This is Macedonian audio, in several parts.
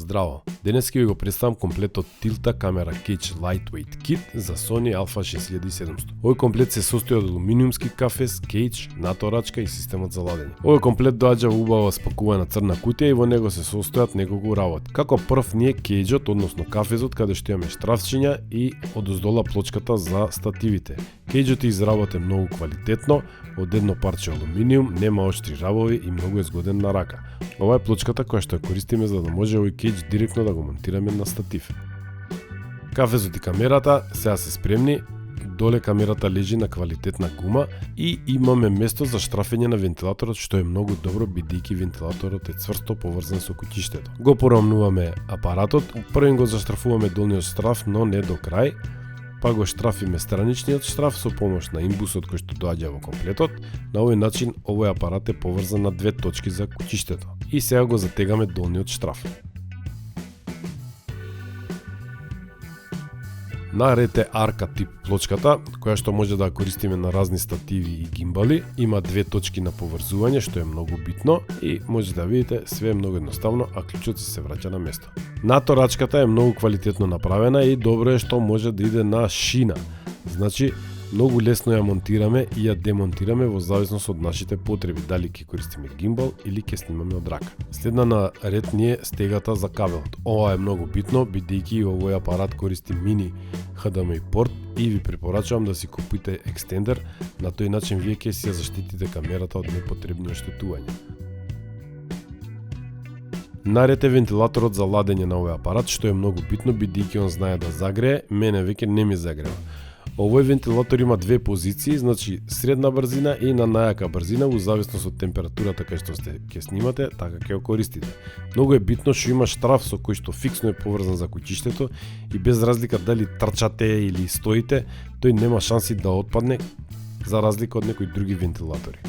Здраво! Денес ќе ви го представам комплетот Tilta Camera Cage Lightweight Kit за Sony Alpha 6700. Овој комплет се состои од алуминиумски кафес, кейдж, наторачка и системот за ладење. Овој комплет доаѓа во убава спакувана црна кутија и во него се состојат неколку работи. Како прв ни е кейджот, односно кафезот, каде што имаме штрафчиња и одоздола плочката за стативите. Кейджот е изработен многу квалитетно, од едно парче алуминиум, нема оштри рабови и многу е згоден на рака. Ова е плочката која што ја користиме за да може овој кейдж директно да го монтираме на статив. Кафезот и камерата сега се спремни, доле камерата лежи на квалитетна гума и имаме место за штрафење на вентилаторот, што е многу добро бидејќи вентилаторот е цврсто поврзан со куќиштето. Го порамнуваме апаратот, првен го заштрафуваме долниот штраф, но не до крај, па го штрафиме страничниот штраф со помош на имбусот кој што доаѓа во комплетот. На овој начин овој апарат е поврзан на две точки за куќиштето. И сега го затегаме долниот штраф. Наред е арка тип плочката, која што може да ја користиме на разни стативи и гимбали. Има две точки на поврзување, што е многу битно и може да видите све е многу едноставно, а клучот се враќа на место. Наторачката е многу квалитетно направена и добро е што може да иде на шина. Значи, многу лесно ја монтираме и ја демонтираме во зависност од нашите потреби, дали ќе користиме гимбал или ќе снимаме од рака. Следна на ред ни е стегата за кабелот. Ова е многу битно, бидејќи овој апарат користи мини HDMI порт и ви препорачувам да си купите екстендер, на тој начин вие ќе си ја заштитите камерата од непотребни оштетувања. Наред е вентилаторот за ладење на овој апарат, што е многу битно бидејќи он знае да загрее, мене веќе не ми загрева. Овој вентилатор има две позиции, значи средна брзина и на најака брзина, во зависност од температурата кај што ќе снимате, така ќе го користите. Многу е битно што има штраф со кој што фиксно е поврзан за куќиштето и без разлика дали трчате или стоите, тој нема шанси да отпадне, за разлика од некои други вентилатори.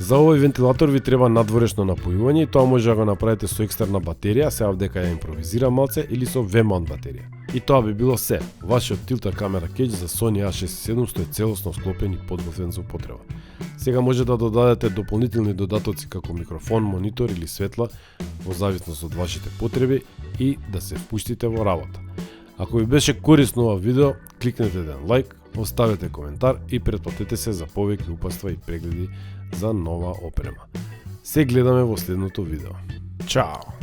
За овој вентилатор ви треба надворешно напојување и тоа може да го направите со екстерна батерија, сега дека ја импровизирам малце, или со V-mount батерија. И тоа би било се. Вашиот Tilta Camera Cage за Sony A6700 е целосно склопен и подготвен за употреба. Сега може да додадете дополнителни додатоци како микрофон, монитор или светла во зависност од вашите потреби и да се впуштите во работа. Ако ви беше корисно ова видео, кликнете еден лайк, оставете коментар и претплатете се за повеќе упатства и прегледи за нова опрема. Се гледаме во следното видео. Чао!